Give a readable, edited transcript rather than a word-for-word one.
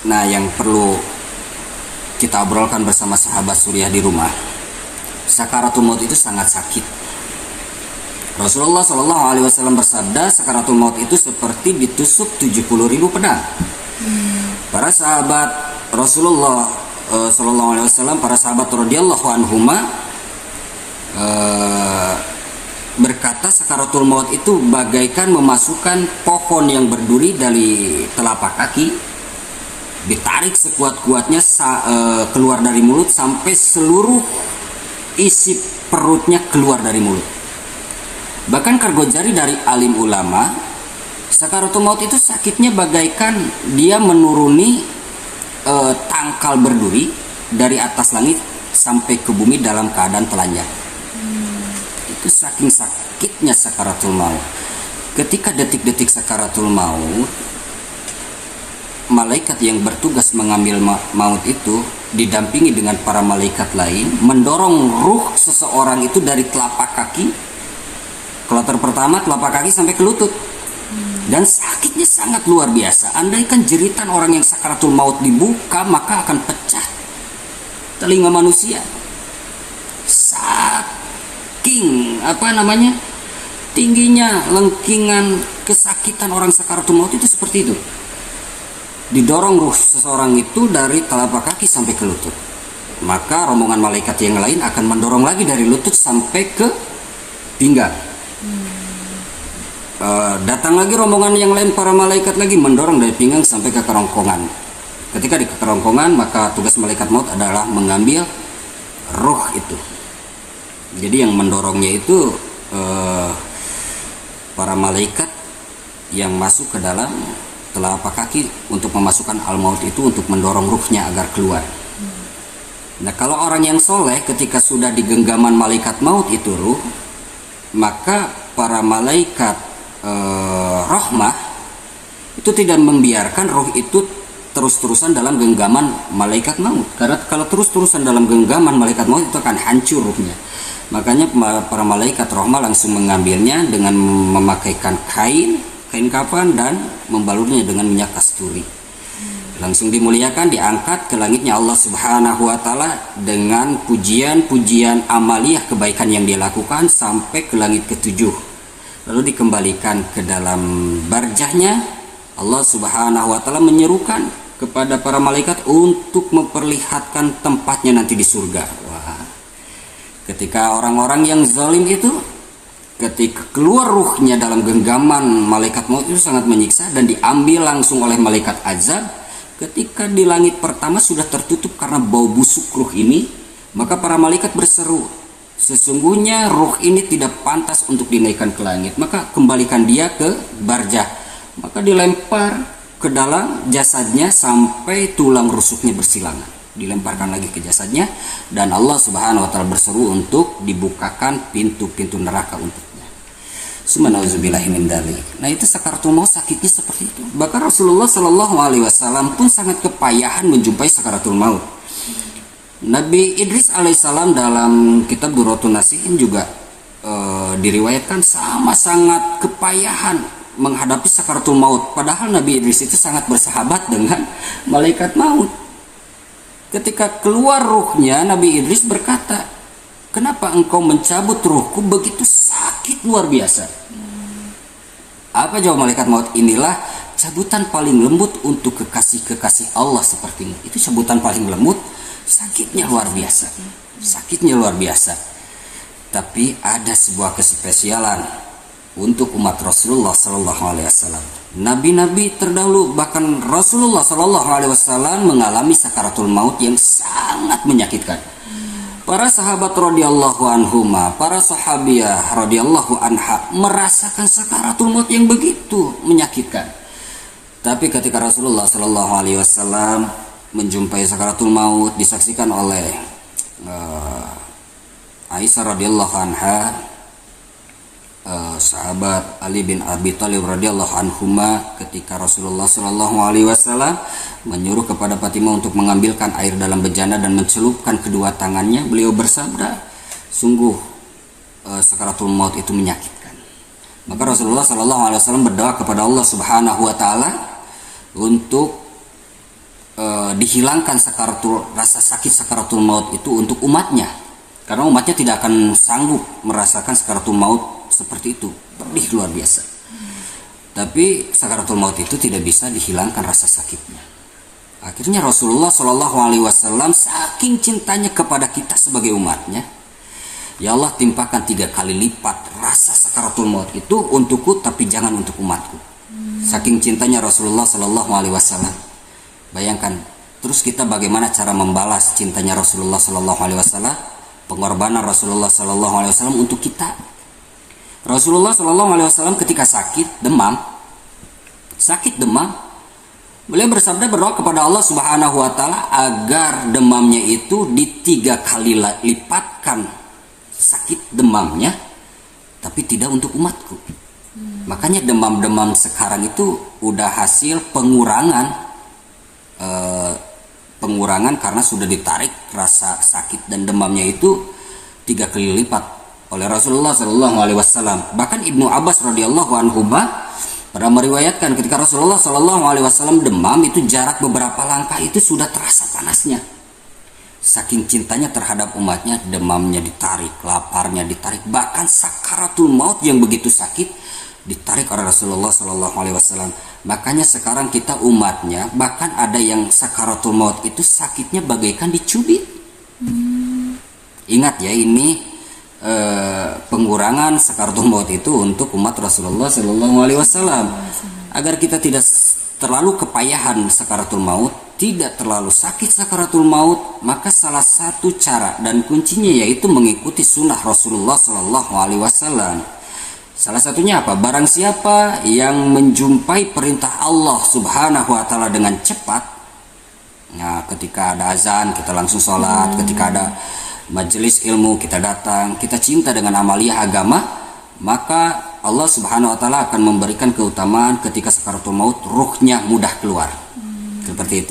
Nah, yang perlu kita obrolkan bersama sahabat Suriah di rumah, sakaratul maut itu sangat sakit. Rasulullah Shallallahu Alaihi Wasallam bersabda, sakaratul maut itu seperti ditusuk 70.000 pedang. Para sahabat Rasulullah Shallallahu Alaihi Wasallam, para sahabat radhiyallahu anhuma berkata, sakaratul maut itu bagaikan memasukkan pohon yang berduri dari telapak kaki, ditarik sekuat-kuatnya keluar dari mulut sampai seluruh isi perutnya keluar dari mulut. Bahkan Kargojari dari alim ulama, sakaratul maut itu sakitnya bagaikan dia menuruni tangkal berduri dari atas langit sampai ke bumi dalam keadaan telanjang. Itu saking sakitnya sakaratul maut. Ketika detik-detik sakaratul maut, malaikat yang bertugas mengambil maut itu didampingi dengan para malaikat lain mendorong ruh seseorang itu dari telapak kaki, kloter pertama telapak kaki sampai ke lutut. Dan sakitnya sangat luar biasa. Andaikan jeritan orang yang sakaratul maut dibuka, maka akan pecah telinga manusia. Saking tingginya lengkingan kesakitan orang sakaratul maut itu seperti itu. Didorong ruh seseorang itu dari telapak kaki sampai ke lutut. Maka rombongan malaikat yang lain akan mendorong lagi dari lutut sampai ke pinggang. Datang lagi rombongan yang lain, para malaikat lagi mendorong dari pinggang sampai ke kerongkongan. Ketika di kerongkongan, maka tugas malaikat maut adalah mengambil roh itu. Jadi yang mendorongnya itu para malaikat yang masuk ke dalam telapak kaki untuk memasukkan al-maut itu, untuk mendorong ruhnya agar keluar. Nah, kalau orang yang soleh ketika sudah di genggaman malaikat maut itu ruh, maka para malaikat rahmah itu tidak membiarkan roh itu terus-terusan dalam genggaman malaikat maut. Karena kalau terus-terusan dalam genggaman malaikat maut itu akan hancur ruhnya. Makanya para malaikat rahmah langsung mengambilnya dengan memakaikan kain kafan dan membalurnya dengan minyak kasturi. Langsung dimuliakan, diangkat ke langitnya Allah Subhanahu wa taala dengan pujian-pujian amaliyah kebaikan yang dia lakukan sampai ke langit ketujuh. Lalu dikembalikan ke dalam barjahnya. Allah Subhanahu wa taala menyerukan kepada para malaikat untuk memperlihatkan tempatnya nanti di surga. Wah. Ketika orang-orang yang zalim itu, ketika keluar ruhnya dalam genggaman malaikat maut itu sangat menyiksa dan diambil langsung oleh malaikat azab. Ketika di langit pertama sudah tertutup karena bau busuk ruh ini, maka para malaikat berseru, sesungguhnya ruh ini tidak pantas untuk dinaikkan ke langit, maka kembalikan dia ke barjah. Maka dilempar ke dalam jasadnya sampai tulang rusuknya bersilangan, dilemparkan lagi ke jasadnya, dan Allah Subhanahu wa taala berseru untuk dibukakan pintu-pintu neraka untuknya. Subhanallah min dzalik. Nah, itu sakaratul maut sakitnya seperti itu. Bahkan Rasulullah Shallallahu Alaihi Wasallam pun sangat kepayahan menjumpai sakaratul maut. Nabi Idris alaihissalam dalam kitab Durratun Nasihin juga diriwayatkan sama sangat kepayahan menghadapi sakaratul maut. Padahal Nabi Idris itu sangat bersahabat dengan malaikat maut. Ketika keluar ruhnya, Nabi Idris berkata, kenapa engkau mencabut ruhku begitu sakit luar biasa? Apa jawab malaikat maut? Inilah cabutan paling lembut untuk kekasih-kekasih Allah sepertimu. Itu cabutan paling lembut. Sakitnya luar biasa, sakitnya luar biasa. Tapi ada sebuah kespesialan untuk umat Rasulullah Sallallahu Alaihi Wasallam. Nabi-nabi terdahulu, bahkan Rasulullah Sallallahu Alaihi Wasallam mengalami sakaratul maut yang sangat menyakitkan. Para sahabat radhiyallahu anhuma, para sahabiah radhiyallahu anha merasakan sakaratul maut yang begitu menyakitkan. Tapi ketika Rasulullah Sallallahu Alaihi Wasallam menjumpai sakaratul maut disaksikan oleh Aisyah radhiyallahu anha, sahabat Ali bin Abi Thalib radhiyallahu anhuma, ketika Rasulullah sallallahu alaihi wasallam menyuruh kepada Fatimah untuk mengambilkan air dalam bejana dan mencelupkan kedua tangannya, beliau bersabda, sungguh sakaratul maut itu menyakitkan. Maka Rasulullah sallallahu alaihi wasallam berdoa kepada Allah Subhanahu wa taala untuk dihilangkan rasa sakit sakaratul maut itu untuk umatnya, karena umatnya tidak akan sanggup merasakan sakaratul maut seperti itu, pedih luar biasa. Tapi sakaratul maut itu tidak bisa dihilangkan rasa sakitnya. Akhirnya Rasulullah Shallallahu Alaihi Wasallam saking cintanya kepada kita sebagai umatnya, ya Allah, timpakan 3 kali lipat rasa sakaratul maut itu untukku, tapi jangan untuk umatku. Saking cintanya Rasulullah Shallallahu Alaihi Wasallam. Bayangkan, terus kita bagaimana cara membalas cintanya Rasulullah Shallallahu Alaihi Wasallam, pengorbanan Rasulullah Shallallahu Alaihi Wasallam untuk kita. Rasulullah Shallallahu Alaihi Wasallam ketika sakit demam, beliau bersabda, berdoa kepada Allah Subhanahu Wa Taala agar demamnya itu di 3 kali lipatkan sakit demamnya, tapi tidak untuk umatku. Makanya demam-demam sekarang itu udah hasil pengurangan karena sudah ditarik rasa sakit dan demamnya itu 3 kali lipat oleh Rasulullah Shallallahu Alaihi Wasallam. Bahkan Ibnu Abbas radhiyallahu anhu pernah meriwayatkan ketika Rasulullah Shallallahu Alaihi Wasallam demam itu jarak beberapa langkah itu sudah terasa panasnya. Saking cintanya terhadap umatnya, demamnya ditarik, laparnya ditarik, bahkan sakaratul maut yang begitu sakit ditarik oleh Rasulullah Shallallahu Alaihi Wasallam. Makanya sekarang kita umatnya, bahkan ada yang sakaratul maut itu sakitnya bagaikan dicubit. Ingat ya, ini pengurangan sakaratul maut itu untuk umat Rasulullah Shallallahu Alaihi Wasallam, agar kita tidak terlalu kepayahan sakaratul maut, tidak terlalu sakit sakaratul maut. Maka salah satu cara dan kuncinya yaitu mengikuti sunnah Rasulullah Shallallahu Alaihi Wasallam. Salah satunya apa? Barang siapa yang menjumpai perintah Allah Subhanahu Wa Taala dengan cepat, nah ketika ada azan kita langsung sholat, ketika ada majelis ilmu kita datang, kita cinta dengan amaliyah agama, maka Allah Subhanahu Wa Taala akan memberikan keutamaan ketika sakaratul maut, ruhnya mudah keluar. Seperti itu.